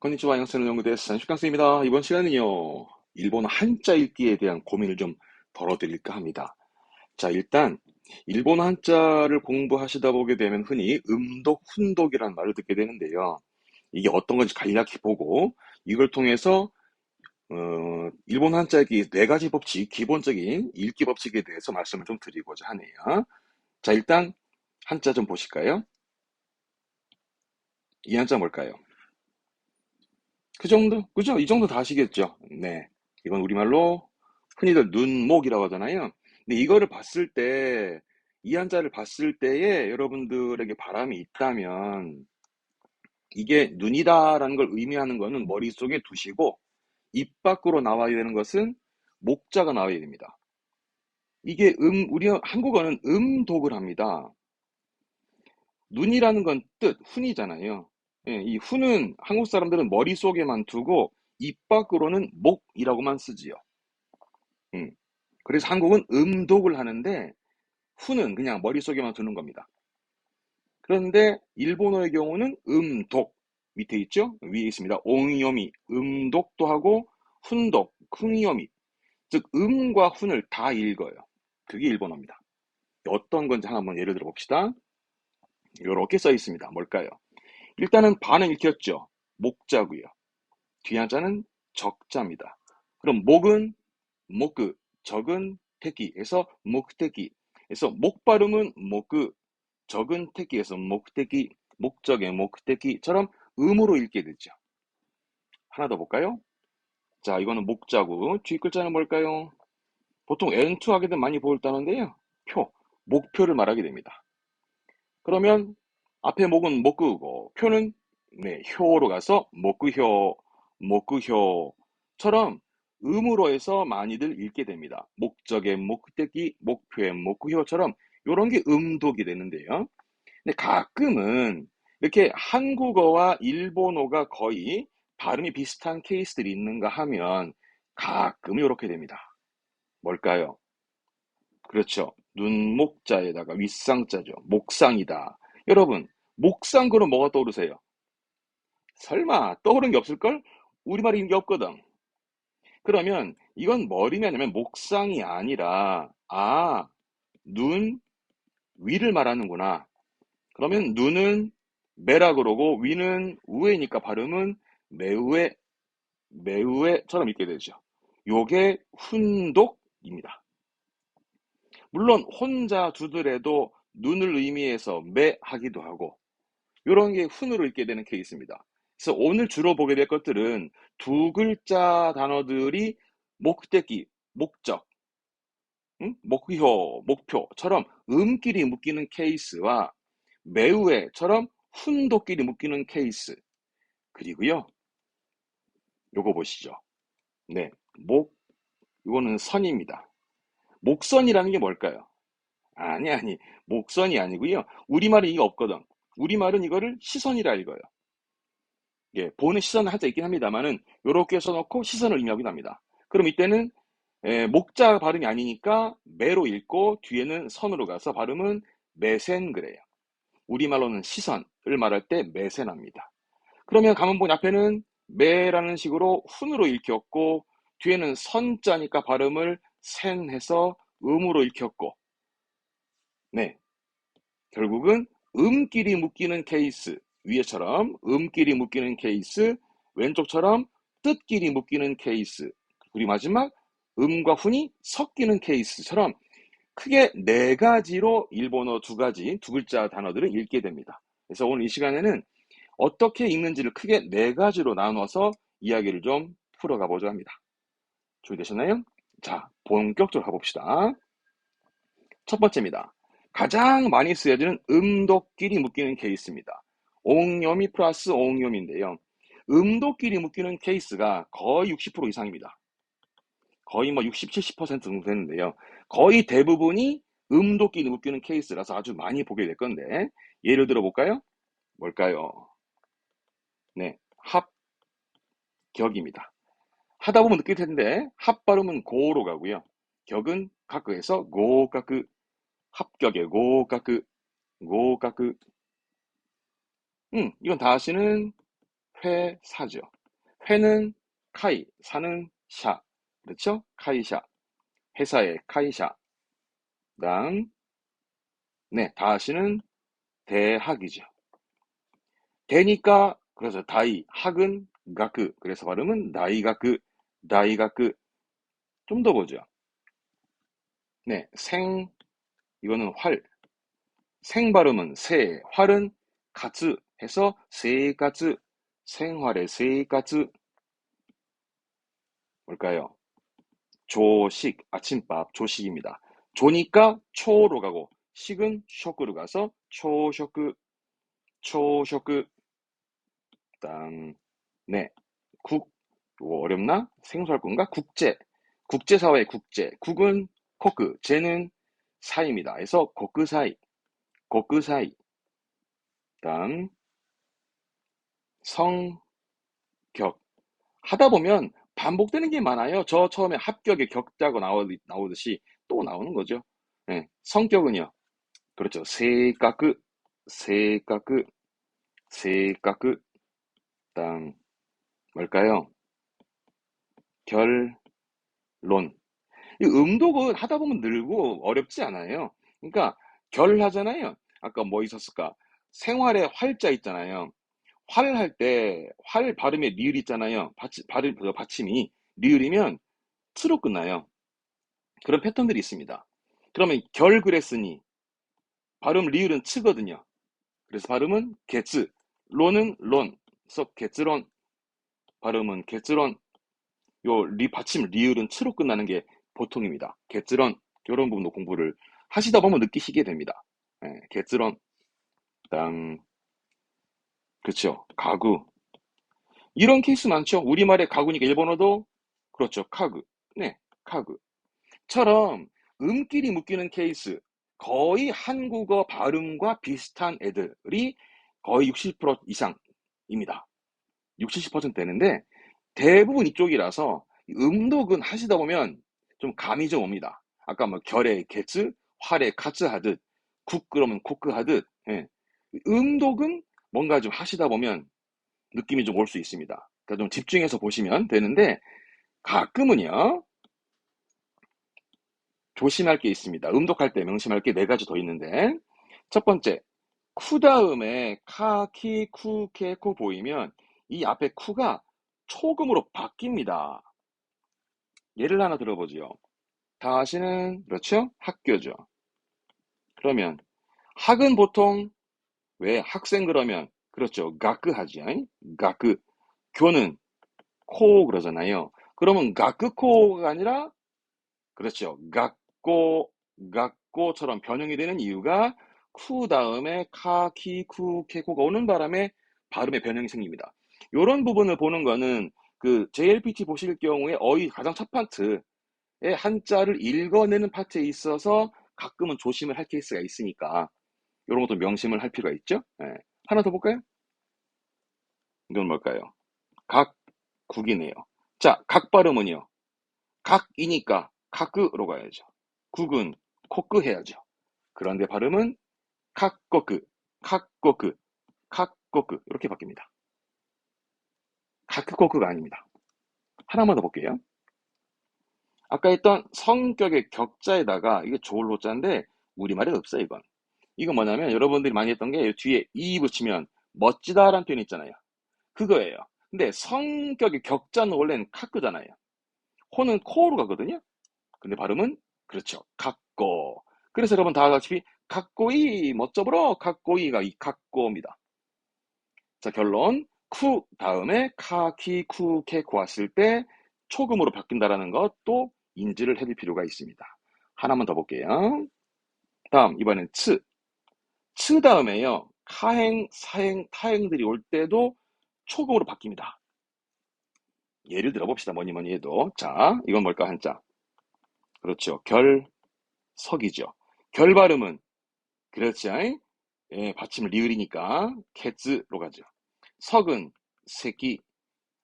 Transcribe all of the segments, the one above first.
konnichiwa 영어는 연구 데스 산슈강스입니다. 이번 시간은요, 일본어 한자 읽기에 대한 고민을 좀 덜어드릴까 합니다. 자, 일단 일본어 한자를 공부하시다 보게 되면 흔히 음독, 훈독이라는 말을 듣게 되는데요. 이게 어떤 건지 간략히 보고 이걸 통해서 일본 한자 읽기 네 가지 법칙, 기본적인 읽기 법칙에 대해서 말씀을 좀 드리고자 하네요. 자, 일단 한자 좀 보실까요? 이 한자 뭘까요? 그 정도? 그죠? 이 정도 다 아시겠죠? 네. 이건 우리말로 흔히들 눈목이라고 하잖아요. 근데 이거를 봤을 때, 이 한자를 봤을 때에 여러분들에게 바람이 있다면, 이게 눈이다라는 걸 의미하는 거는 머릿속에 두시고, 입 밖으로 나와야 되는 것은 목자가 나와야 됩니다. 이게 우리 한국어는 음독을 합니다. 눈이라는 건 뜻, 훈이잖아요. 예, 이 훈은 한국 사람들은 머릿속에만 두고 입 밖으로는 목이라고만 쓰지요. 음. 그래서 한국은 음독을 하는데 훈은 그냥 머릿속에만 두는 겁니다. 그런데 일본어의 경우는 음독 밑에 있죠? 위에 있습니다. 옹이요미 음독도 하고 훈독, 쿵이요미 즉 음과 훈을 다 읽어요. 그게 일본어입니다. 어떤 건지 한번 예를 들어 봅시다. 이렇게 써 있습니다. 뭘까요? 일단은 반은 읽혔죠. 목자고요. 뒤에 한자는 적자입니다. 그럼 목은 목그, 적은 태기에서 목태기. 그래서 목 발음은 목그, 적은 태기에서 목태기, 목적의 목태기처럼 음으로 읽게 되죠. 하나 더 볼까요? 자, 이거는 목자고 뒤 글자는 뭘까요? 보통 엔투 하게 되면 많이 보일다는데요. 표, 목표를 말하게 됩니다. 그러면 앞에 목은 목구고 표는 네, 효로 가서 목구효, 목구효처럼 음으로 해서 많이들 읽게 됩니다. 목적의 목대기, 목표의 목구효처럼 이런 게 음독이 되는데요. 근데 가끔은 이렇게 한국어와 일본어가 거의 발음이 비슷한 케이스들이 있는가 하면 가끔 이렇게 됩니다. 뭘까요? 그렇죠. 눈목자에다가 윗상자죠. 목상이다. 여러분, 목상 그럼 뭐가 떠오르세요? 설마 떠오르는 게 없을걸? 우리말에 있는 게 없거든. 그러면 이건 머리면 아니면 목상이 아니라 눈 위를 말하는구나. 그러면 눈은 매라 그러고 위는 우에니까 발음은 매우에 매우에처럼 읽게 되죠. 요게 훈독입니다. 물론 혼자 두더라도 눈을 의미해서 매하기도 하고 이런 게 훈으로 읽게 되는 케이스입니다. 그래서 오늘 주로 보게 될 것들은 두 글자 단어들이 목대기, 목적, 목표, 목표처럼 음끼리 묶이는 케이스와 매우에처럼 훈도끼리 묶이는 케이스. 그리고요, 요거 보시죠. 네, 이거는 선입니다. 목선이라는 게 뭘까요? 아니, 목선이 아니고요. 우리말은 이게 없거든. 우리말은 이거를 시선이라 읽어요. 예, 보는 시선은 한자 있긴 합니다만은 요렇게 써놓고 시선을 의미하기도 합니다. 그럼 이때는 목자 발음이 아니니까 매로 읽고 뒤에는 선으로 가서 발음은 매센 그래요. 우리말로는 시선을 말할 때 매센합니다. 그러면 가만 보니 앞에는 매라는 식으로 훈으로 읽혔고 뒤에는 선자니까 발음을 센 해서 음으로 읽혔고 네, 결국은 음끼리 묶이는 케이스, 위에처럼 음끼리 묶이는 케이스, 왼쪽처럼 뜻끼리 묶이는 케이스, 그리고 마지막 음과 훈이 섞이는 케이스처럼 크게 네 가지로 일본어 두 가지, 두 글자 단어들을 읽게 됩니다. 그래서 오늘 이 시간에는 어떻게 읽는지를 크게 네 가지로 나눠서 이야기를 좀 풀어가 보자 합니다. 준비되셨나요? 자, 본격적으로 가봅시다. 첫 번째입니다. 가장 많이 쓰여지는 음도끼리 묶이는 케이스입니다. 옹요미 플러스 옹요미인데요. 음도끼리 묶이는 케이스가 거의 60% 이상입니다. 거의 뭐 60, 70% 정도 되는데요. 거의 대부분이 음도끼리 묶이는 케이스라서 아주 많이 보게 될 건데 예를 들어 볼까요? 뭘까요? 네, 합격입니다. 하다 보면 느낄 텐데 합 발음은 고로 가고요. 격은 가크에서 고가크 합격의 고가크 고가크 이건 다 아시는 회사죠. 회는 카이, 사는 샤. 그렇죠? 카이샤. 회사의 카이샤. 그다음, 네, 다시는 대학이죠. 대니까, 그래서 다이, 학은 가크. 그래서 발음은 다이가크, 다이가크. 좀 더 보죠. 네, 이거는 활. 생 발음은 세, 활은 가츠 해서 세가츠, 생활의 세가츠. 뭘까요? 조식, 아침밥, 조식입니다. 조니까 초로 가고, 식은 쇼크로 가서 초쇼크, 초쇼크. 땅, 네, 이거 어렵나? 생소할 건가? 국제사회 국제, 국은 코크, 제는 사이입니다. 그래서 코크사이, 코크사이. 다음, 성격. 하다 보면 반복되는 게 많아요. 저 처음에 합격에 격자고 나오듯이 또 나오는 거죠. 네, 성격은요. 그렇죠. 세가크, 세가크, 세가크. 다음, 뭘까요? 결론. 이 음독은 하다 보면 늘고 어렵지 않아요. 그러니까 결하잖아요. 아까 뭐 있었을까? 생활에 활자 있잖아요. 활 할 때, 활 발음에 리을 있잖아요. 그 받침이 리을이면 트로 끝나요. 그런 패턴들이 있습니다. 그러면 결 그랬으니 발음 리을은 치거든요. 그래서 발음은 게츠, 론은 론, 그래서 게츠론, 발음은 게츠론. 요 받침 리을은 치로 끝나는 게 보통입니다. 게츠런 이런 부분도 공부를 하시다 보면 느끼시게 됩니다. 예, 게츠런. 그다음 그렇죠. 가구. 이런 케이스 많죠. 우리말의 가구니까 일본어도 그렇죠. 카구. 네, 카구처럼 음끼리 묶이는 케이스 거의 한국어 발음과 비슷한 애들이 거의 60% 이상입니다. 60, 70% 되는데 대부분 이쪽이라서 음독은 하시다 보면 좀 감이 좀 옵니다. 아까 뭐 결의 게츠, 활의 카츠 하듯, 국 그러면 코크 하듯, 예. 음독은 뭔가 좀 하시다 보면 느낌이 좀 올 수 있습니다. 그러니까 좀 집중해서 보시면 되는데 가끔은요 조심할 게 있습니다. 음독할 때 명심할 게 네 가지 더 있는데 첫 번째 쿠 다음에 카, 키, 쿠, 케, 코 보이면 이 앞에 쿠가 초금으로 바뀝니다. 예를 하나 들어보지요. 다시는 그렇죠? 학교죠. 그러면 학은 보통 왜 학생 그러면 그렇죠. 가크 하지. 가크. 교는 코 그러잖아요. 그러면 가크코가 아니라 그렇죠. 각고처럼 변형이 되는 이유가 쿠 다음에 카, 키, 쿠, 케, 코가 오는 바람에 발음의 변형이 생깁니다. 이런 부분을 보는 거는 그 JLPT 보실 경우에 어휘 가장 첫 파트에 한자를 읽어내는 파트에 있어서 가끔은 조심을 할 케이스가 있으니까 이런 것도 명심을 할 필요가 있죠. 예. 하나 더 볼까요? 이건 뭘까요? 각국이네요. 자, 각 발음은요. 각이니까 카크로 가야죠. 국은 코크 해야죠. 그런데 발음은 카코크, 카코크, 카코크 이렇게 바뀝니다. 카크코크가 아닙니다. 하나만 더 볼게요. 아까 했던 성격의 격자에다가 이게 조울로자인데 우리말에 없어요 이건. 이건 뭐냐면 여러분들이 많이 했던 게 뒤에 이 붙이면 멋지다라는 표현 있잖아요. 그거예요. 근데 성격의 격자는 원래는 카크잖아요. 호는 코로 가거든요. 근데 발음은 그렇죠. 갖고. 그래서 여러분 다 같이 갖고이 멋져보러 갖고이가 이 갖고입니다. 자 결론 쿠 다음에 카키 쿠케코 왔을 때 초금으로 바뀐다라는 것도 인지를 해둘 필요가 있습니다. 하나만 더 볼게요. 다음 이번엔 츠 다음에요. 카행, 사행, 타행들이 올 때도 초금으로 바뀝니다. 예를 들어 봅시다. 뭐니 뭐니 해도 자 이건 뭘까 한자 그렇죠. 석이죠. 결 발음은 그렇지. 예, 받침을 리을이니까 캐츠로 가죠. 석은 새끼.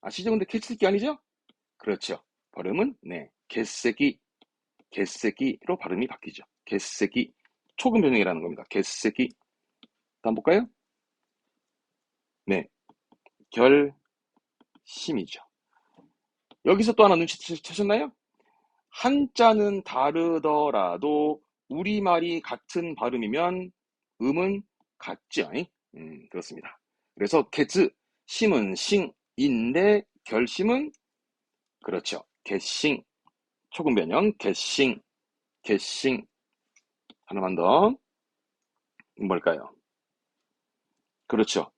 아시죠? 근데 캐츠새끼 아니죠? 그렇죠. 발음은 네, 개새끼, 개새끼로 발음이 바뀌죠. 개새끼. 초금 변형이라는 겁니다. 개새끼. 다음 볼까요? 네, 결, 심이죠. 여기서 또 하나 눈치채셨나요? 한자는 다르더라도 우리말이 같은 발음이면 음은 같죠. 그렇습니다. 그래서 개즈, 심은 싱인데 결심은 그렇죠. 개싱, 초급 변형 개싱, 개싱. 하나만 더. 뭘까요? 그렇죠.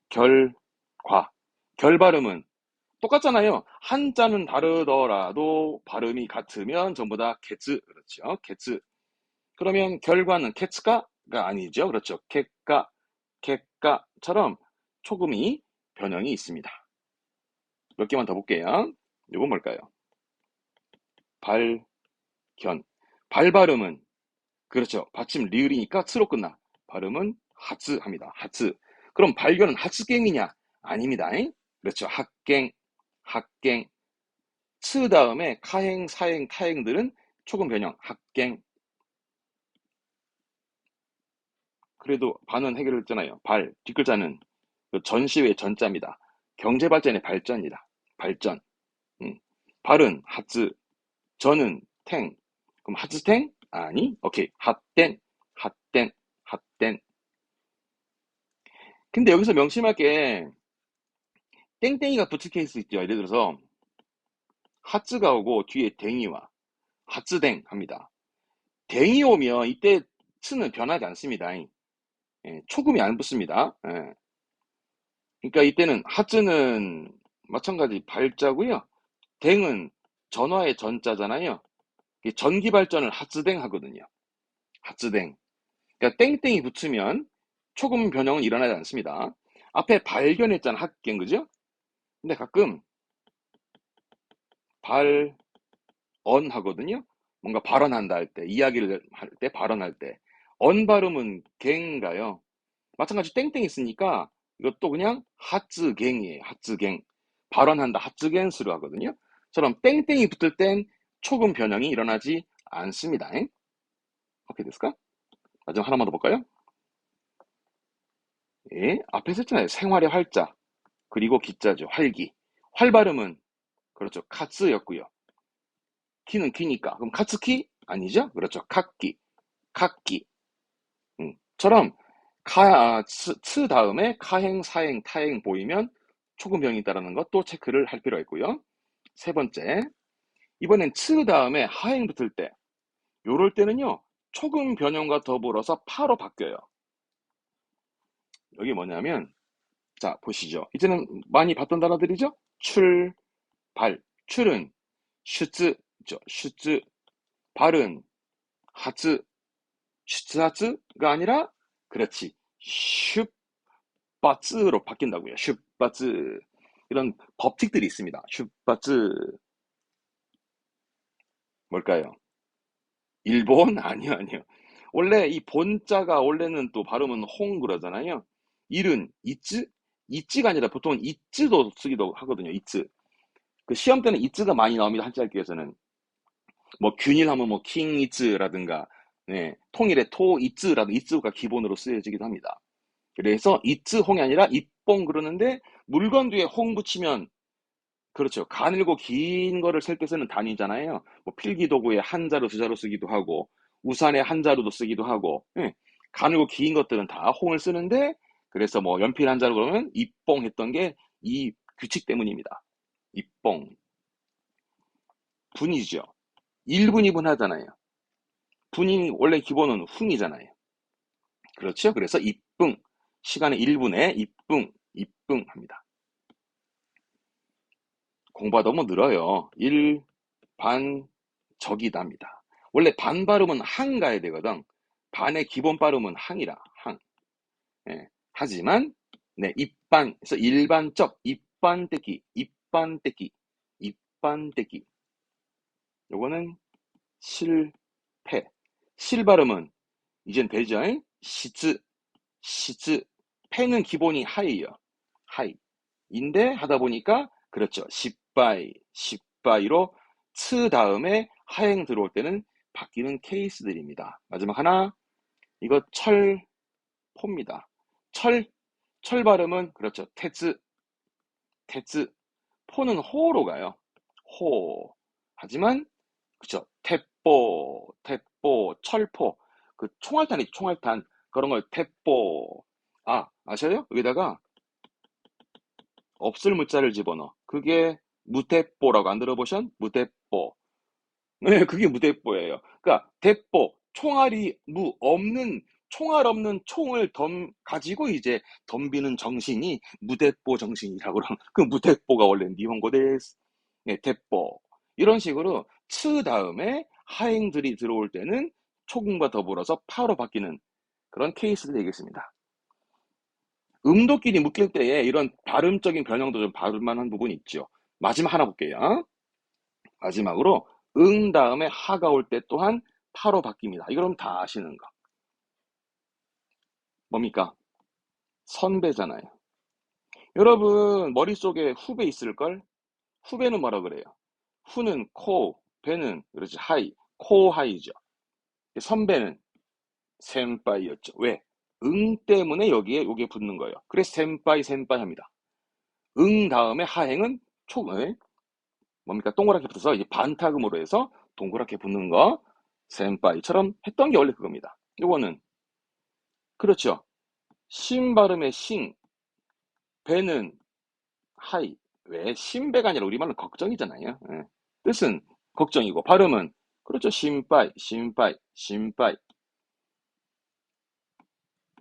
결과. 결 발음은 똑같잖아요. 한자는 다르더라도 발음이 같으면 전부 다 개즈, 그렇죠. 개즈. 그러면 결과는 캐츠가가 아니죠. 그렇죠. 객가, 객가처럼 초금이 변형이 있습니다. 몇 개만 더 볼게요. 이건 뭘까요? 발견. 발 발음은 그렇죠. 받침 리을이니까 트로 끝나. 발음은 하츠 합니다. 하츠. 그럼 발견은 하츠갱이냐? 아닙니다. 그렇죠. 학갱, 학갱. 츠 다음에 카행, 사행, 타행들은 초금 변형 학갱. 그래도 반은 해결했잖아요. 발, 뒷글자는 그 전시의 전자입니다. 경제발전의 발전이다. 발전. 음. 발은 하츠, 전은 탱. 그럼 하츠탱? 아니. 오케이. 핫땡, 핫땡, 핫땡. 근데 여기서 명심할 게 땡땡이가 붙을 케이스 있죠. 예를 들어서 하츠가 오고 뒤에 댕이 와. 하츠댕 합니다. 댕이 오면 이때 츠는 변하지 않습니다. 예, 초금이 안 붙습니다. 예. 그러니까 이때는 하츠는 마찬가지 발자고요. 댕은 전화의 전자잖아요. 전기 발전을 하츠댕 하거든요. 하츠댕. 그러니까 땡땡이 붙으면 초금 변형은 일어나지 않습니다. 앞에 발견했잖아, 학견, 그죠? 근데 가끔 발언 하거든요. 뭔가 발언한다 할 때, 이야기를 할 때, 발언할 때. 언 발음은 갱가요. 마찬가지 땡땡 있으니까 이것도 그냥 하츠갱이에요. 하츠갱. 발언한다, 하츠갱스로 하거든요. 처럼 땡땡이 붙을 땐 초금 변형이 일어나지 않습니다. 어떻게 됐을까? 마지막 하나만 더 볼까요? 예, 앞에 썼잖아요. 생활의 활자, 그리고 기자죠. 활기. 활 발음은 그렇죠. 카츠였고요. 키는 키니까. 그럼 카츠키? 아니죠? 그렇죠. 카끼, 카끼. 처럼 츠 다음에 카행, 사행, 타행 보이면 초금형이 있다는 것도 체크를 할 필요가 있고요. 세 번째, 이번엔 츠 다음에 하행 붙을 때, 요럴 때는요, 초금 변형과 더불어서 파로 바뀌어요. 여기 뭐냐면, 자, 보시죠. 이제는 많이 봤던 단어들이죠? 출, 발. 출은 슈츠죠. 슈츠. 발은 하츠, 슈츠하츠가 아니라, 그렇지. 슈바츠로 바뀐다고요. 슈바츠. 이런 법칙들이 있습니다. 슈바츠. 뭘까요? 일본? 아니요, 아니요. 원래 이 본자가 원래는 또 발음은 홍 그러잖아요. 일은 이츠? 이츠가 아니라 보통 이츠도 쓰기도 하거든요. 이츠. 그 시험 때는 이츠가 많이 나옵니다. 한자 읽기에서는. 뭐 균일 하면 뭐 킹이츠라든가 네, 통일의 토이츠라도 이츠가 기본으로 쓰여지기도 합니다. 그래서 이츠홍이 아니라 입봉 그러는데 물건 뒤에 홍 붙이면 그렇죠. 가늘고 긴 거를 쓸 때 쓰는 단위잖아요. 뭐 필기도구에 한자로 두자로 쓰기도 하고 우산에 한자로도 쓰기도 하고 예, 가늘고 긴 것들은 다 홍을 쓰는데 그래서 뭐 연필 한자로 그러면 입봉 했던 게 이 규칙 때문입니다. 입봉. 분이죠. 1분, 2분 하잖아요. 분이 원래 기본은 흥이잖아요. 그렇죠? 그래서 입붕. 시간의 1분에 입붕, 입붕 합니다. 공부하다 보면 늘어요. 일, 반, 적이답니다. 원래 반 발음은 항 가야 되거든. 반의 기본 발음은 항이라, 항. 예. 하지만, 네, 입반, 그래서 일반적, 입반떼기, 입반떼기, 입반떼기. 요거는 실패. 실 발음은 이젠 되죠? 시즈, 시즈. 패는 기본이 하이요. 하이. 인데 하다 보니까 그렇죠. 십바이, 십바이로 츠 다음에 하행 들어올 때는 바뀌는 케이스들입니다. 마지막 하나, 이거 철포입니다. 철 발음은 그렇죠. 테즈, 태즈. 포는 호로 가요. 호. 하지만 그쵸.鉄砲, 철포. 그 총알탄이죠. 총알탄. 그런 걸鉄砲. 아, 아셔요? 여기다가 없을 무자를 집어넣어. 그게 무鉄砲라고 안 들어보셨? 무鉄砲. 네, 그게 무대뽀예요. 그러니까 대포, 총알이 총알 없는 총을 가지고 이제 덤비는 정신이 무대뽀 정신이라고 그러는 그 무대뽀가 원래 니혼고 데스. 네, 대포. 이런 식으로 츠 다음에 하행들이 들어올 때는 초금과 더불어서 파로 바뀌는 그런 케이스를 얘기했습니다. 음도끼리 묶일 때에 이런 발음적인 변형도 좀 봐줄 만한 부분이 있죠. 마지막 하나 볼게요. 마지막으로 응 다음에 하가 올 때 또한 파로 바뀝니다. 이건 다 아시는 거. 뭡니까? 선배잖아요. 여러분 머릿속에 후배 있을걸? 후배는 뭐라 그래요? 후는 코, 배는 그렇지 하이, 코 하이죠. 선배는 센파이였죠. 왜? 응 때문에 여기에 요게 붙는 거예요. 그래서 센파이 합니다. 응 다음에 하행은 뭡니까? 동그랗게 붙어서 이제 반타금으로 해서 동그랗게 붙는 거 센파이처럼 했던 게 원래 그겁니다. 요거는 그렇죠. 신 발음의 신, 배는 하이. 왜? 신배가 아니라 우리말은 걱정이잖아요. 예. 뜻은 걱정이고 발음은 그렇죠. 신빠이.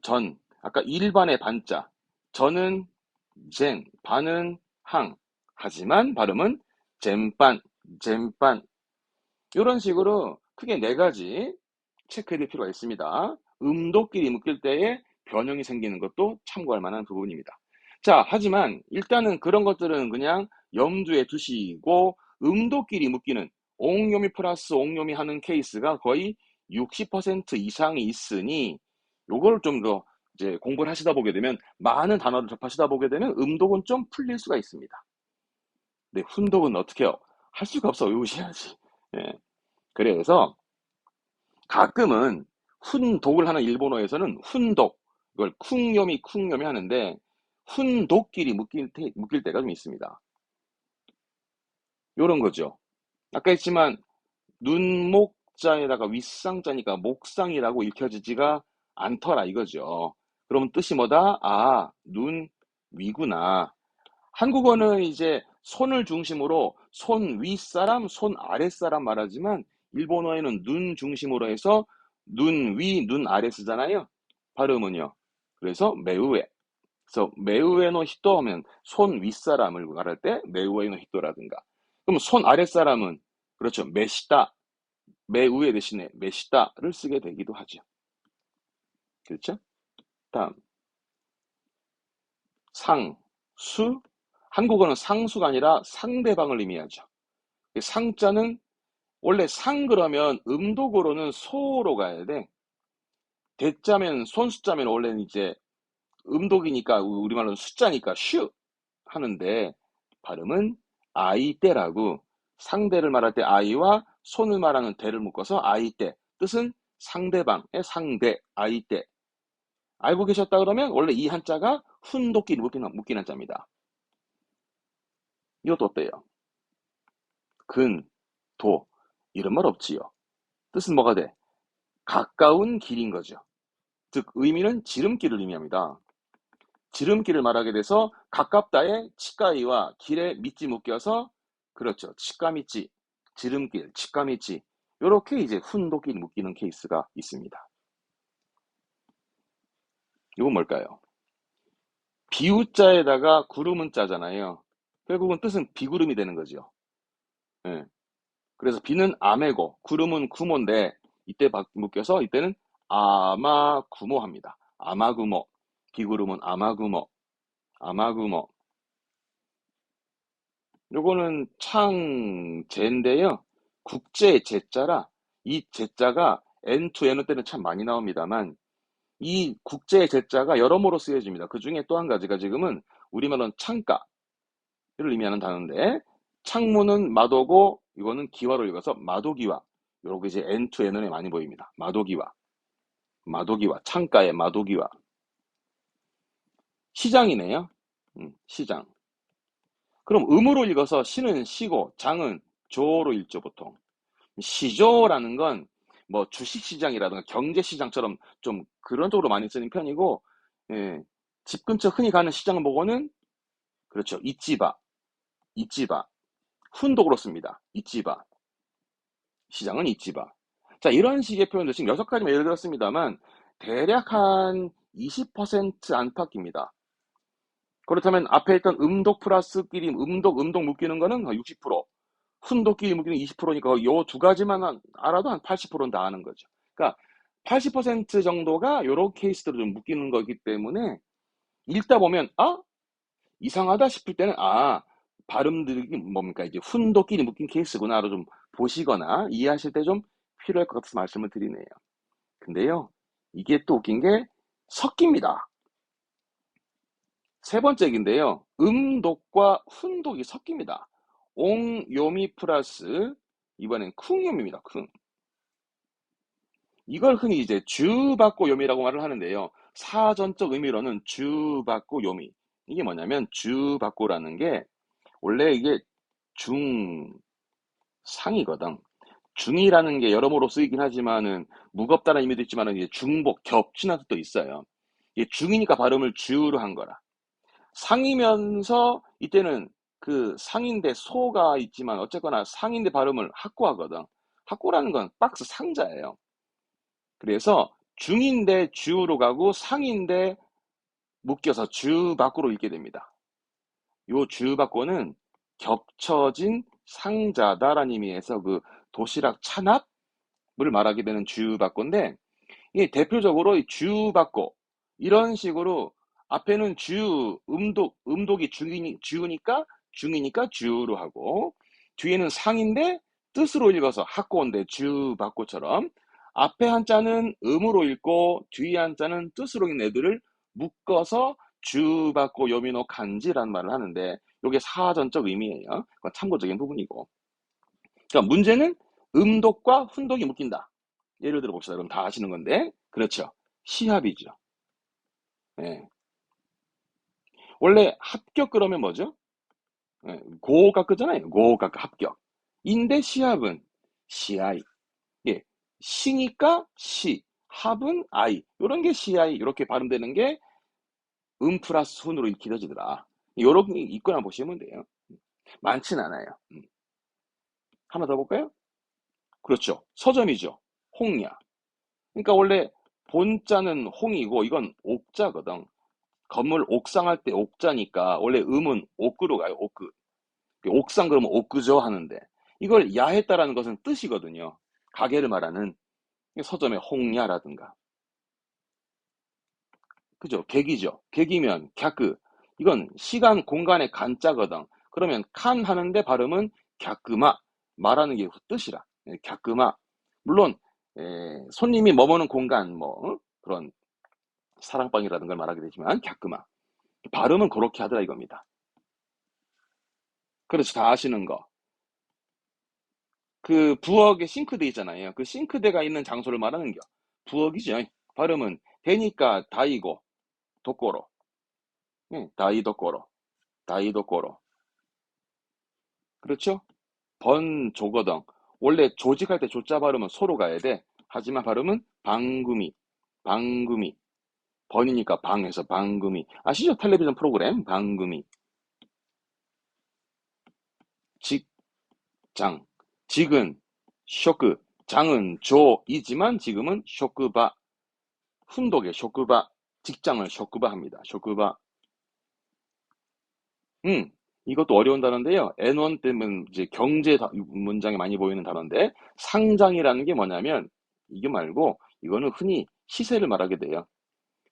전. 아까 일반의 반자. 전은 젠, 반은 항. 하지만 발음은 젠빤. 이런 식으로 크게 네 가지 체크해 둘 필요가 있습니다. 음도끼리 묶일 때에 변형이 생기는 것도 참고할 만한 부분입니다. 자, 하지만 일단은 그런 것들은 그냥 염두에 두시고 음도끼리 묶이는 옹요미 플러스 옹요미 하는 케이스가 거의 60% 이상이 있으니 요걸 좀 더 이제 공부를 하시다 보게 되면 많은 단어를 접하시다 보게 되면 음독은 좀 풀릴 수가 있습니다. 네, 훈독은 어떻게 해요? 할 수가 없어. 외우셔야지. 예. 그래서 가끔은 훈독을 하는 일본어에서는 훈독, 이걸 쿵요미 하는데 훈독끼리 묶일 때가 좀 있습니다. 요런 거죠. 아까 했지만 눈목자에다가 윗상자니까 목상이라고 읽혀지지가 않더라 이거죠. 그러면 뜻이 뭐다? 아, 눈 위구나. 한국어는 이제 손을 중심으로 손 윗사람, 손 아랫사람 말하지만 일본어에는 눈 중심으로 해서 눈 위, 눈 아래 쓰잖아요. 발음은요. 그래서 매우에. 그래서 매우에노 히토 하면 손 윗사람을 말할 때 매우에노 히토라든가. 그럼 손 아랫사람은 그렇죠. 메시다. 매우에 대신에 메시다를 쓰게 되기도 하죠. 그렇죠? 다음 상, 수. 한국어는 상수가 아니라 상대방을 의미하죠. 상자는 원래 상 그러면 음독으로는 소로 가야 돼. 대자면 손숫자면 원래는 이제 음독이니까 우리말로는 숫자니까 슈 하는데 발음은 아이떼라고 상대를 말할 때 아이와 손을 말하는 대를 묶어서 아이떼. 뜻은 상대방의 상대 아이떼. 알고 계셨다 그러면 원래 이 한자가 훈독끼리 묶인 한자입니다. 이것도 어때요? 근, 도 이런 말 없지요. 뜻은 뭐가 돼? 가까운 길인 거죠. 즉 의미는 지름길을 의미합니다. 지름길을 말하게 돼서 가깝다의 치가이와 길에 밑지 묶여서 그렇죠. 치가미찌, 지름길, 치가미찌 이렇게 이제 훈독끼리 묶이는 케이스가 있습니다. 이건 뭘까요? 비우자에다가 구름은 자잖아요. 결국은 뜻은 비구름이 되는 거죠. 예. 그래서 비는 아메고, 구름은 구모인데 이때 묶여서 이때는 아마구모 합니다. 아마구모. 비구름은 아마구모. 요거는 창제인데요. 국제 제자라 이 제자가 N2, N 때는 참 많이 나옵니다만 이 국제 제자가 여러모로 쓰여집니다. 그 중에 또 한 가지가 지금은 우리말로는 창가를 의미하는 단어인데 창문은 마도고 이거는 기와로 읽어서 마도기와 요렇게 이제 N2, N에 많이 보입니다. 마도기와 창가의 마도기와 시장이네요. 시장. 그럼 음으로 읽어서 시는 시고 장은 조로 읽죠, 보통. 시조라는 건 뭐 주식시장이라든가 경제시장처럼 좀 그런 쪽으로 많이 쓰는 편이고, 예, 집 근처 흔히 가는 시장 보고는 그렇죠. 이찌바, 이찌바. 훈도 그렇습니다. 이찌바. 시장은 이찌바. 자, 이런 식의 표현들 지금 6가지만 예를 들었습니다만 대략 한 20% 안팎입니다. 그렇다면 앞에 있던 음독 플러스 끼리 음독 묶이는 거는 60%, 훈독끼리 묶이는 20%니까 요 두 가지만 알아도 한 80%는 다 아는 거죠. 그러니까 80% 정도가 요런 케이스들을 좀 묶이는 거기 때문에 읽다 보면 이상하다 싶을 때는 발음들이 뭡니까 이제 훈독끼리 묶인 케이스구나로 좀 보시거나 이해하실 때 좀 필요할 것 같아서 말씀을 드리네요. 근데요, 이게 또 웃긴 게 섞입니다. 세 번째 얘기인데요. 음독과 훈독이 섞입니다. 옹요미 플러스 이번엔 쿵요미입니다. 쿵. 이걸 흔히 이제 주받고 요미라고 말을 하는데요. 사전적 의미로는 주받고 요미. 이게 뭐냐면 주받고라는 게 원래 이게 중상이거든. 중이라는 게 여러모로 쓰이긴 하지만은 무겁다는 의미도 있지만은 이제 중복, 겹치는 뜻도 있어요. 이게 중이니까 발음을 주로 한 거라. 상이면서 이때는 그 상인데 소가 있지만 어쨌거나 상인데 발음을 학고하거든. 학고라는 건 박스 상자예요. 그래서 중인데 주로 가고 상인데 묶여서 주 밖으로 읽게 됩니다. 요 주 밖고는 겹쳐진 상자다라는 의미에서 그 도시락 찬압을 말하게 되는 주 밖고인데 이게 대표적으로 이 주받고 이런 식으로 앞에는 음독이 주니까 주로 하고 뒤에는 상인데 뜻으로 읽어서 학고인데 주받고처럼 앞에 한자는 음으로 읽고 뒤에 한자는 뜻으로 읽는 애들을 묶어서 주받고 요미노 간지라는 말을 하는데 이게 사전적 의미예요. 그건 참고적인 부분이고. 그러니까 문제는 음독과 훈독이 묶인다. 예를 들어 봅시다. 그럼 다 아시는 건데. 그렇죠. 시합이죠. 예. 원래 합격 그러면 뭐죠? 예, 고가 끄잖아요. 고가 합격. 인데 시합은 시아이. 예. 시니까 시. 합은 아이. 요런 게 시아이. 이렇게 발음되는 게 플러스 훈으로 길어지더라. 요런 게 있거나 보시면 돼요. 많진 않아요. 하나 더 볼까요? 그렇죠. 서점이죠. 홍야. 그러니까 원래 본자는 홍이고 이건 옥자거든. 건물 옥상 할 때 옥자니까 원래 음은 옥구로 가요. 옥구. 옥상 그러면 옥구죠 하는데 이걸 야했다라는 것은 뜻이거든요. 가게를 말하는 서점의 홍야라든가. 그죠? 객이죠. 객이면 갸크. 이건 시간 공간의 간자거든. 그러면 칸 하는데 발음은 갸크마. 말하는 게 뜻이라. 갸크마. 물론 손님이 머무는 공간 그런 사랑방이라는 걸 말하게 되지만 갸크마. 발음은 그렇게 하더라 이겁니다. 그렇지, 다 아시는 거. 그 부엌에 싱크대 있잖아요. 그 싱크대가 있는 장소를 말하는 겨. 부엌이죠. 발음은 되니까 다이고 도꼬로. 다이도꼬로. 다이도꼬로. 그렇죠? 번조거덩. 원래 조직할 때 조자 발음은 소로 가야 돼. 하지만 발음은 방구미. 방구미. 번이니까 방에서 방구미. 아시죠? 텔레비전 프로그램 방구미. 직장. 직은 쇼크. 장은 조이지만 지금은 쇼크바. 훈독의 쇼크바. 직장을 쇼크바 합니다. 쇼크바. 음, 이것도 어려운 단어인데요. N1 때문에 이제 경제 문장에 많이 보이는 단어인데 상장이라는 게 뭐냐면 이게 말고 이거는 흔히 시세를 말하게 돼요.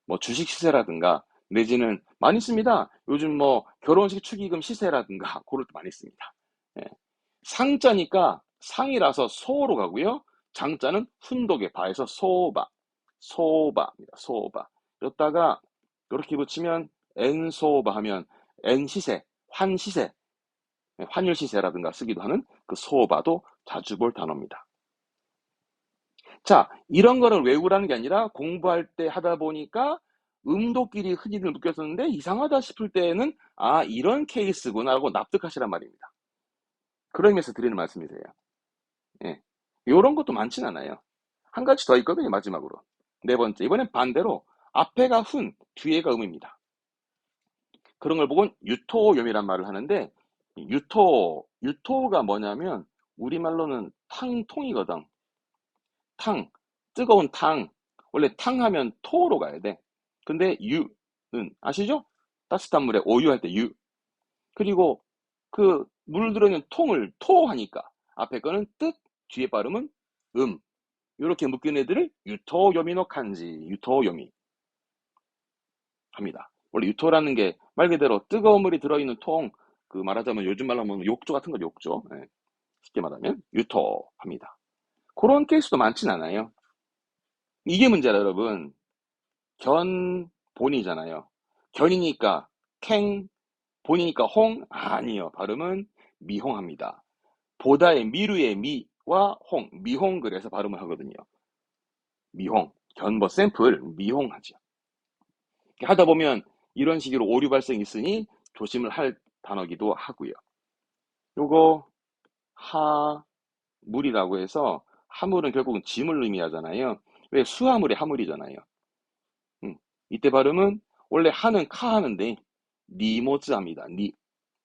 뭐 주식 시세라든가 내지는 많이 씁니다. 요즘 뭐 결혼식 축의금 시세라든가 그럴 때 많이 씁니다. 예. 상자니까 상이라서 소로 가고요. 장자는 훈독의 바에서 소바, 소바입니다. 소바. 여기다가 이렇게 붙이면 엔소바 하면 엔 시세, 환 시세, 환율 시세라든가 쓰기도 하는 그 소바도 자주 볼 단어입니다. 자, 이런 거를 외우라는 게 아니라 공부할 때 하다 보니까 음도끼리 흔히들 묶였었는데 이상하다 싶을 때에는 아, 이런 케이스구나라고 납득하시란 말입니다. 그런 의미에서 드리는 말씀이세요. 예. 요런 것도 많진 않아요. 한 가지 더 있거든요, 마지막으로. 네 번째. 이번엔 반대로 앞에가 훈, 뒤에가 음입니다. 그런 걸 보곤 유토염이란 말을 하는데, 유토가 뭐냐면 우리말로는 탕통이거든. 탕, 뜨거운 탕. 원래 탕 하면 토로 가야 돼. 근데 유는 아시죠? 따뜻한 물에 오유할 때 유. 그리고 그 물 들어있는 통을 토하니까 앞에 거는 뜻, 뒤에 발음은 요렇게 묶인 애들을 유토요미노 칸지, 유토요미 합니다. 원래 유토라는 게 말 그대로 뜨거운 물이 들어있는 통, 그 말하자면 요즘 말로 하면 욕조 같은 거 욕조. 예, 쉽게 말하면 유토 합니다. 그런 케이스도 많진 않아요. 이게 문제라 여러분. 견본이잖아요. 견이니까 캥, 본이니까 홍? 아니요. 발음은 미홍합니다. 보다의 미루의 미와 홍, 미홍 그래서 발음을 하거든요. 미홍, 견버 샘플 미홍하죠. 하다 보면 이런 식으로 오류 발생이 있으니 조심을 할 단어기도 하고요. 요거 하물이라고 해서 하물은 결국은 짐을 의미하잖아요. 왜 수하물의 하물이잖아요. 이때 발음은 원래 하는 카 하는데 니모즈 합니다.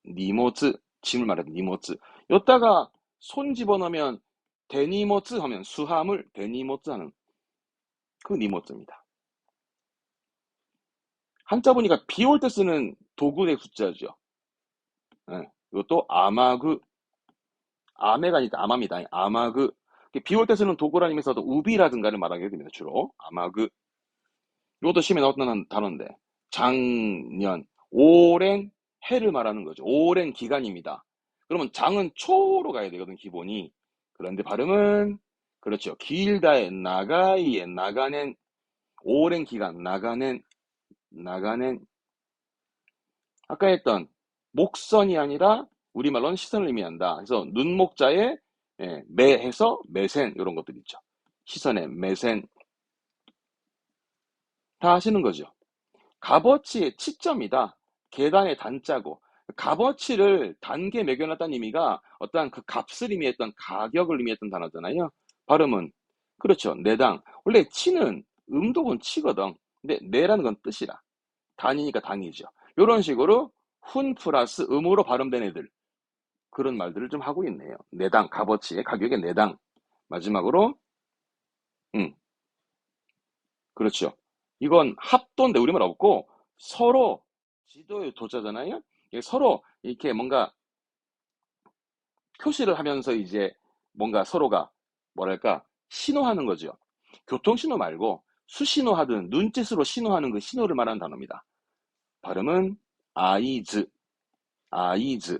니모즈 짐을 말해도 니모즈. 여기다가 손 집어넣으면 데니모즈 하면 수하물 데니모즈 하는 그 니모즈입니다. 한자 보니까 비 올 때 쓰는 도구의 숫자죠. 예, 이것도 아마그, 아메가 아니라 아마입니다. 아마그. 비 올 때 쓰는 도구라는 의미에서도 우비라든가를 말하게 됩니다. 주로. 아마그. 이것도 시험에 나왔던 단어인데. 장년. 오랜 해를 말하는 거죠. 오랜 기간입니다. 그러면 장은 초로 가야 되거든, 기본이. 그런데 발음은, 그렇죠. 길다의 나가이의 나가는, 오랜 기간, 나가는, 아까 했던 목선이 아니라 우리말로는 시선을 의미한다. 그래서 눈목자에 매해서 매센 이런 것들 있죠. 시선에 매센 다 하시는 거죠. 값어치의 치점이다. 계단의 단자고 값어치를 단계 매겨놨다는 의미가 어떠한 그 값을 의미했던 가격을 의미했던 단어잖아요. 발음은 그렇죠. 내당. 원래 치는 음독은 치거든. 근데 내라는 건 뜻이라. 단이니까 당이죠. 이런 식으로 훈 플러스 음으로 발음된 애들 그런 말들을 좀 하고 있네요. 내당 값어치의 가격의 내당 마지막으로 음 그렇죠. 이건 합도인데 우리말 없고 서로 지도의 도자잖아요. 서로 이렇게 뭔가 표시를 하면서 이제 뭔가 서로가 뭐랄까 신호하는 거죠. 교통신호 말고 수신호 하든 눈짓으로 신호하는 그 신호를 말하는 단어입니다. 발음은 아이즈, 아이즈.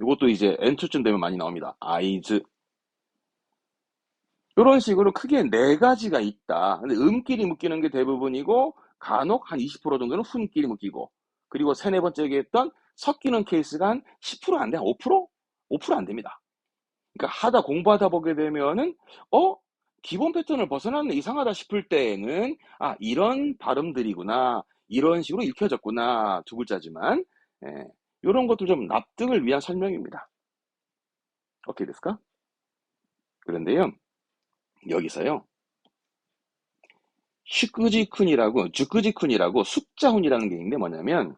이것도 이제 N초쯤 되면 많이 나옵니다. 아이즈. 이런 식으로 크게 네 가지가 있다. 근데 음끼리 묶이는 게 대부분이고 간혹 한 20% 정도는 훈끼리 묶이고 그리고 세네 번째 얘기했던 섞이는 케이스가 한 10%안 돼. 한 5%? 5%안 됩니다. 그러니까 하다 공부하다 보게 되면은 기본 패턴을 벗어났네 이상하다 싶을 때에는 아 이런 발음들이구나 이런 식으로 읽혀졌구나 두 글자지만 이런 것도 좀 납득을 위한 설명입니다. 오케이 됐을까? 그런데요 여기서요 슈크지쿤이라고 주크지쿤이라고 숫자훈이라는 게 있는데 뭐냐면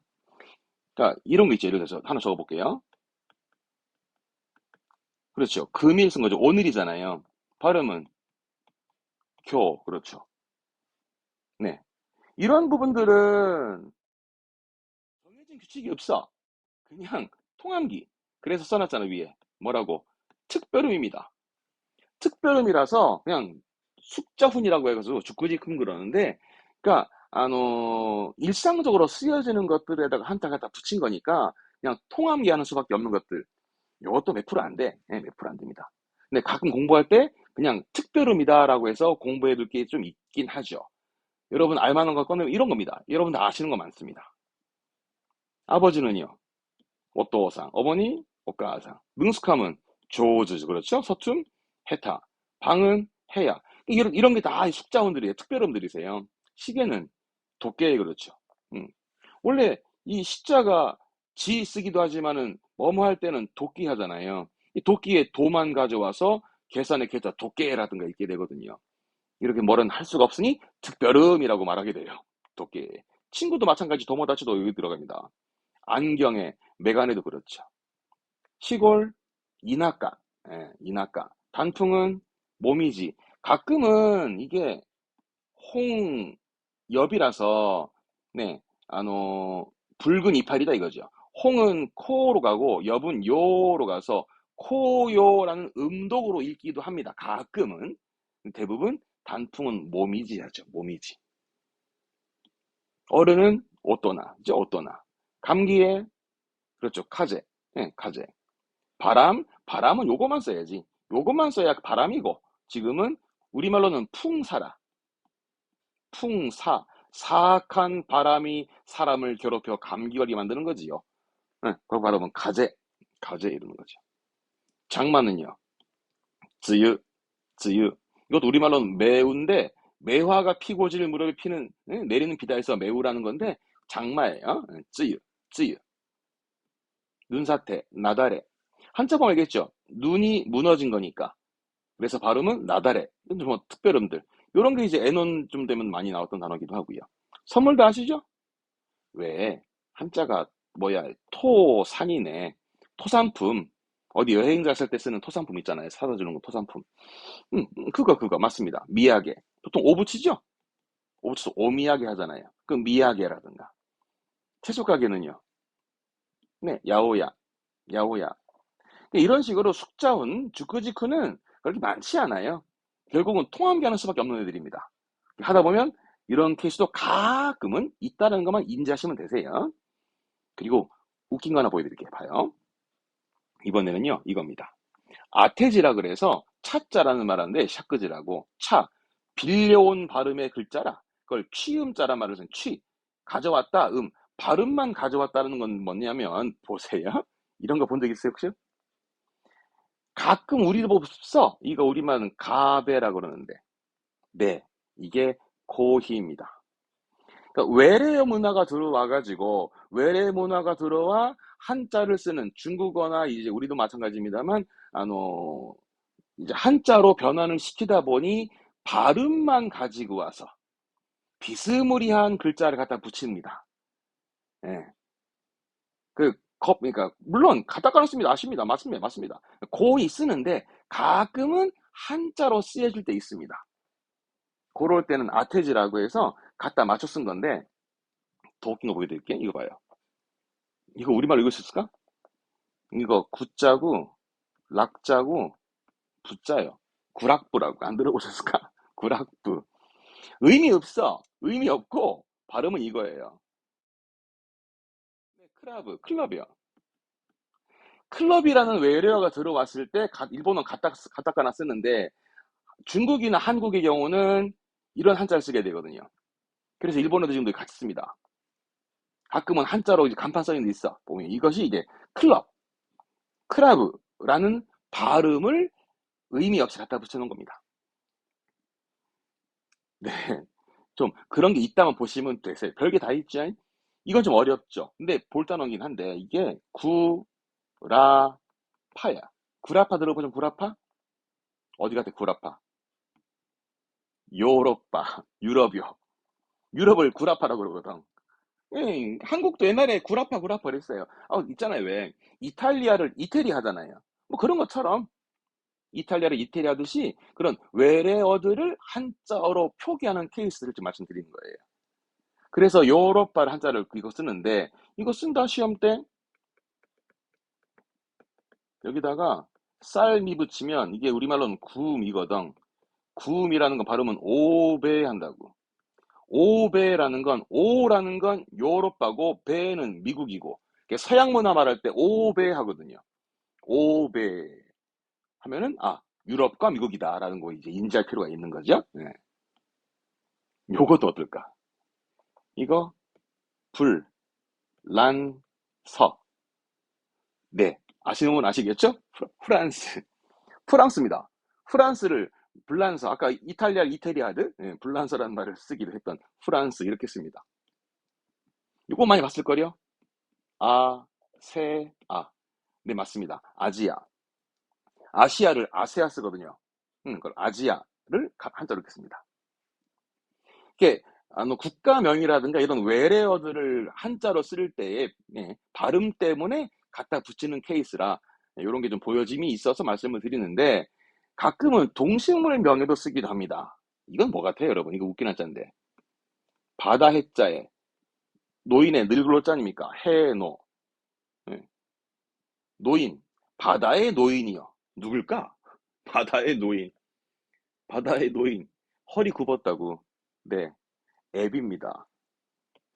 그러니까 이런 거 있죠. 예를 들어서 하나 적어볼게요. 그렇죠. 금일 쓴 거죠. 오늘이잖아요. 발음은 그렇죠. 네. 이런 부분들은 정해진 규칙이 없어. 그냥 통함기. 그래서 써놨잖아 위에. 뭐라고? 특별음입니다. 특별음이라서 그냥 숫자훈이라고 해가지고 주크지큰 그러는데, 그러니까 일상적으로 쓰여지는 것들에다가 한자 갖다 붙인 거니까 그냥 통함기하는 수밖에 없는 것들. 이것도 몇 프로 안 돼. 네, 몇 프로 안 됩니다. 근데 가끔 공부할 때 그냥 특별음이다라고 해서 공부해 둘 게 좀 있긴 하죠. 여러분 알만한 거 꺼내면 이런 겁니다. 여러분 다 아시는 거 많습니다. 아버지는요, 오토상, 어머니, 오카상. 능숙함은 조즈, 그렇죠? 서툰, 해타. 방은 해야. 이런 게 다 숙자원들이에요. 특별음들이세요. 시계는 도깨 그렇죠. 음. 원래 이 시자가 지 쓰기도 하지만은 뭐뭐 할 때는 도끼 하잖아요. 이 도끼에 도만 가져와서 계산의 계자 도깨라든가 있게 되거든요. 이렇게 뭐는 할 수가 없으니 특별음이라고 말하게 돼요. 도깨. 친구도 마찬가지 도모다치도 여기 들어갑니다. 안경에 메가네도 그렇죠. 시골 이나까. 예, 이나까. 단풍은 모미지. 가끔은 이게 홍엽이라서 네, 붉은 이파리다 이거죠. 홍은 코로 가고 엽은 요로 가서 코요라는 음독으로 읽기도 합니다. 가끔은. 대부분 단풍은 모미지 하죠. 모미지. 어른은 오또나. 이제 오또나. 감기에 그렇죠. 카제. 예, 카제. 바람은 요거만 써야지. 요것만 써야 바람이고 지금은 우리말로는 풍사라. 풍사. 사악한 바람이 사람을 괴롭혀 감기 걸리게 만드는 거지요. 네, 그거 바라면 가재. 가재 이러는 거죠. 장마는요. 쯔유. 쯔유. 이것도 우리말로는 매우인데 매화가 피고 질 무렵에 피는 내리는 비다 해서 매우라는 건데 장마예요. 쯔유. 쯔유. 눈사태. 나다래. 한자 보면 알겠죠? 눈이 무너진 거니까. 그래서 발음은 나다래. 이건 뭐 특별음들. 요런 게 이제 애논 좀 되면 많이 나왔던 단어기도 하고요. 선물도 아시죠? 왜 한자가 뭐야 토산이네. 토산품. 어디 여행 갔을 때 쓰는 토산품 있잖아요. 사다 주는 거 토산품. 그거 맞습니다. 미야게. 보통 오 붙이죠? 오 붙여서 오미야게 하잖아요. 그 미야게라든가. 채소 가게는요. 네, 야오야. 야오야. 이런 식으로 숙자훈, 주크지크는 그렇게 많지 않아요. 결국은 통함기하는 수밖에 없는 애들입니다. 하다 보면 이런 케이스도 가끔은 있다는 것만 인지하시면 되세요. 그리고 웃긴 거 하나 보여드릴게요. 봐요. 이번에는요, 이겁니다. 아테지라 그래서 차자라는 말인데 샤크지라고 차, 빌려온 발음의 글자라. 그걸 취음자란 말을 쓰는 취, 가져왔다, 발음만 가져왔다는 건 뭐냐면 보세요. 이런 거 본 적 있어요 혹시? 가끔 우리도 써. 이거 우리말은 가베라 그러는데. 네, 이게 고희입니다. 그러니까 외래 문화가 들어와가지고 외래 문화가 들어와 한자를 쓰는 중국어나 이제 우리도 마찬가지입니다만, 이제 한자로 변환을 시키다 보니 발음만 가지고 와서 비스무리한 글자를 갖다 붙입니다. 예. 그러니까 물론 가타카나 씁니다. 아십니다. 맞습니다. 맞습니다. 고이 쓰는데 가끔은 한자로 쓰여질 때 있습니다. 그럴 때는 아테지라고 해서 갖다 맞춰 쓴 건데 더 웃긴 거 보여드릴게요. 이거 봐요. 이거 우리말로 읽을 수 있을까? 이거 구자고 락자고 부자요. 구락부라고 안 들어보셨을까? 구락부. 의미 없어. 의미 없고 발음은 이거예요. 네, 클럽이요. 클럽이라는 외래어가 들어왔을 때 일본어는 가타카나 쓰는데 중국이나 한국의 경우는 이런 한자를 쓰게 되거든요. 그래서 일본어도 지금도 같이 씁니다. 가끔은 한자로 이제 간판 써 있는 데 있어. 보면 이것이 이제 크라브라는 발음을 의미 없이 갖다 붙여놓은 겁니다. 네. 좀 그런 게 있다면 보시면 되세요. 별게 다 있지? 이건 좀 어렵죠. 근데 볼 단어긴 한데 이게 구라파야. 구라파 들어보죠? 구라파? 어디 같아? 구라파. 요로파, 유럽이요. 유럽을 구라파라고 그러거든. 예, 한국도 옛날에 구라파 그랬어요. 있잖아요. 왜 이탈리아를 이태리 하잖아요. 뭐 그런 것처럼 이탈리아를 이태리 하듯이 그런 외래어들을 한자어로 표기하는 케이스를 좀 말씀드리는 거예요. 그래서 요로파를 한자를 이거 쓰는데 이거 쓴다 시험 때 여기다가 쌀미 붙이면 이게 우리말로는 구음이거든. 구음이라는 건 발음은 오배 한다고. 오배라는 건 오라는 건 요로빠고 배는 미국이고 서양 문화 말할 때 오배 하거든요. 오배 하면은 유럽과 미국이다라는 거 이제 인지할 필요가 있는 거죠. 네. 요것도 어떨까? 이거 불, 란, 서. 네. 아시는 분 아시겠죠? 프랑스. 프랑스입니다. 프랑스를 불란서, 아까 이탈리아 이태리아드, 예, 불란서라는 말을 쓰기도 했던 프랑스 이렇게 씁니다. 이거 많이 봤을 거요. 네, 맞습니다. 아지아. 아시아를 아세아 쓰거든요. 그걸 아지아를 한자로 이렇게 씁니다. 이게 국가명이라든가 이런 외래어들을 한자로 쓸 때의 예, 발음 때문에 갖다 붙이는 케이스라 이런 게 좀 보여짐이 있어서 말씀을 드리는데 가끔은 동식물 명에도 쓰기도 합니다. 이건 뭐 같아요, 여러분? 이거 웃긴 한자인데. 바다 해자에 노인의 늙을로자입니까? 해노. 예, 노인. 바다의 노인이요. 누굴까? 바다의 노인. 바다의 노인. 허리 굽었다고. 네, 앱입니다.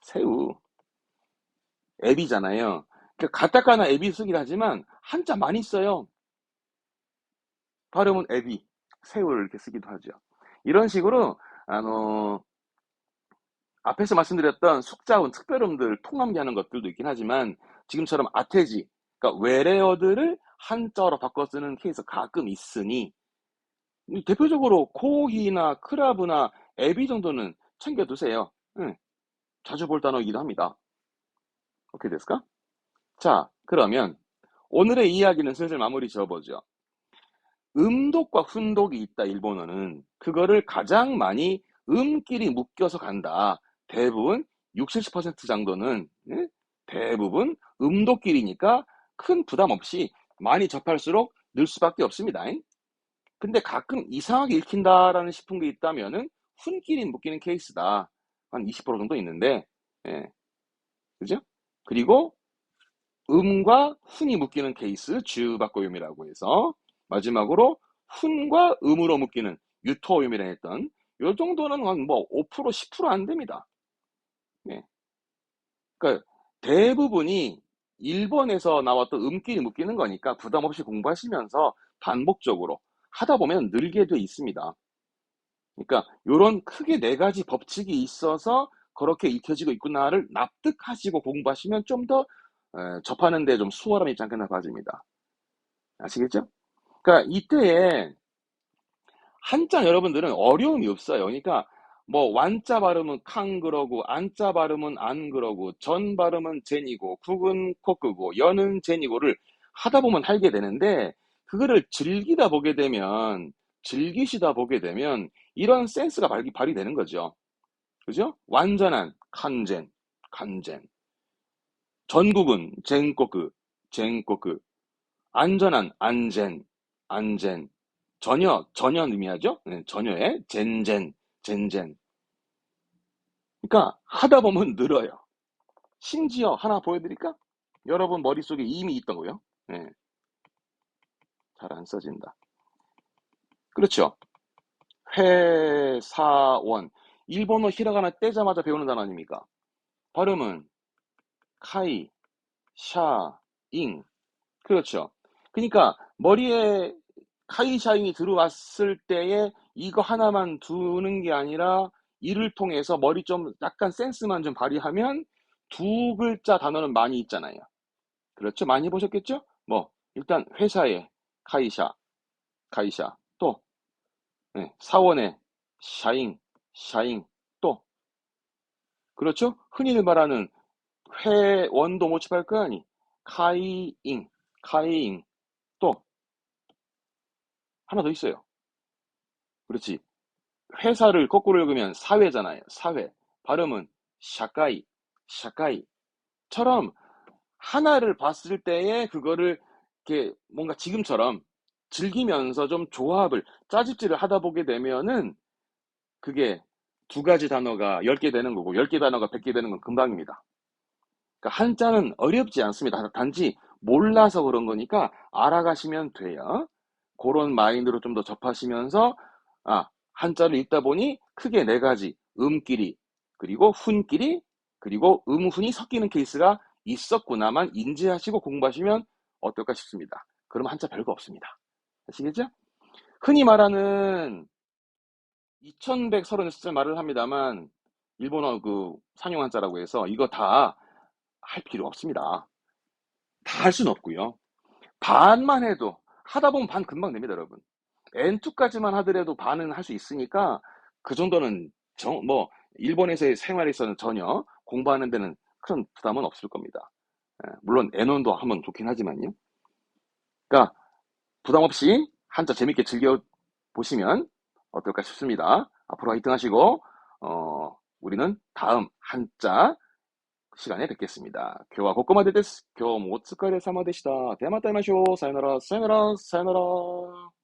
새우. 앱이잖아요. 그 가타카나 앱이 쓰긴 하지만 한자 많이 써요. 발음은 앱이. 새우를 이렇게 쓰기도 하죠. 이런 식으로 앞에서 말씀드렸던 숙자운 특별음들 통함기하는 것들도 있긴 하지만 지금처럼 아테지, 그러니까 외래어들을 한자로 바꿔 쓰는 케이스 가끔 있으니 대표적으로 코히나 크라브나 에비 정도는 챙겨두세요. 응, 자주 볼 단어이기도 합니다. 오케이 됐을까? 자, 그러면 오늘의 이야기는 슬슬 마무리 지어보죠. 음독과 훈독이 있다, 일본어는. 그거를 가장 많이 음끼리 묶여서 간다. 대부분 60, 70% 정도는 예? 대부분 음독끼리니까 큰 부담 없이 많이 접할수록 늘 수밖에 없습니다. 근데 가끔 이상하게 읽힌다라는 싶은 게 있다면은 훈끼리 묶이는 케이스다. 한 20% 정도 있는데, 예, 그죠? 그리고 음과 훈이 묶이는 케이스, 주바꾸음이라고 해서 마지막으로 훈과 음으로 묶이는 유토음이라 했던 요 정도는 한 뭐 5%, 10%안 됩니다. 네. 그러니까 대부분이 일본에서 나왔던 음끼리 묶이는 거니까 부담 없이 공부하시면서 반복적으로 하다 보면 늘게 돼 있습니다. 그러니까 요런 크게 네 가지 법칙이 있어서 그렇게 익혀지고 있구나를 납득하시고 공부하시면 좀 더 접하는 데 좀 수월함이 잠깐 빠집니다. 아시겠죠? 그러니까 이때에 한자 여러분들은 어려움이 없어요. 그러니까 뭐 완자 발음은 캉 그러고 안자 발음은 안 그러고 전 발음은 젠이고 국은 코 끄고 연은 젠이고를 하다 보면 하게 되는데 그거를 즐기시다 보게 되면 이런 센스가 발휘되는 거죠. 그죠? 완전한 칸젠, 칸젠. 전국은 젠코크, 젠코크. 안전한 안젠, 안젠. 전혀 의미하죠? 네, 전혀의 젠젠, 젠젠. 그러니까 하다 보면 늘어요. 심지어 하나 보여드릴까? 여러분 머릿속에 이미 있던 거요. 네, 잘 안 써진다. 그렇죠. 회사원. 일본어 히라가나 떼자마자 배우는 단어 아닙니까? 발음은 카이, 샤, 잉. 그렇죠. 그러니까 머리에 카이샤인이 들어왔을 때에 이거 하나만 두는 게 아니라 이를 통해서 머리 좀 약간 센스만 좀 발휘하면 두 글자 단어는 많이 있잖아요. 그렇죠? 많이 보셨겠죠? 뭐 일단 회사에 카이샤, 카이샤 또 네, 사원에 샤잉, 샤잉 또 그렇죠? 흔히들 말하는 회원도 모집할 거 아니 카이잉, 카이잉 또 하나 더 있어요. 그렇지. 회사를 거꾸로 읽으면 사회잖아요. 사회. 발음은 샤카이, 샤카이처럼 하나를 봤을 때에 그거를 이렇게 뭔가 지금처럼 즐기면서 좀 조합을 짜집지를 하다 보게 되면은 그게 두 가지 단어가 10개 되는 거고 10개 단어가 100개 되는 건 금방입니다. 그러니까 한자는 어렵지 않습니다. 단지 몰라서 그런 거니까 알아가시면 돼요. 그런 마인드로 좀 더 접하시면서 한자를 읽다 보니 크게 네 가지 음끼리 그리고 훈끼리 그리고 음훈이 섞이는 케이스가 있었구나만 인지하시고 공부하시면 어떨까 싶습니다. 그러면 한자 별거 없습니다. 아시겠죠? 흔히 말하는 2136자 말을 합니다만 일본어 그 상용 한자라고 해서 이거 다 할 필요 없습니다. 다 할 수는 없고요. 반만 해도 하다 보면 반 금방 됩니다, 여러분. N2까지만 하더라도 반은 할 수 있으니까 그 정도는 뭐 일본에서의 생활에서는 전혀 공부하는 데는 큰 부담은 없을 겁니다. 물론 N1도 하면 좋긴 하지만요. 그러니까 부담 없이 한자 재밌게 즐겨 보시면 어떨까 싶습니다. 앞으로 화이팅 하시고 우리는 다음 한자 시간에 뵙겠습니다. 今日はここまでです。今日もお疲れ様でした。ではまた会いましょう。さよなら、さよなら、さよなら。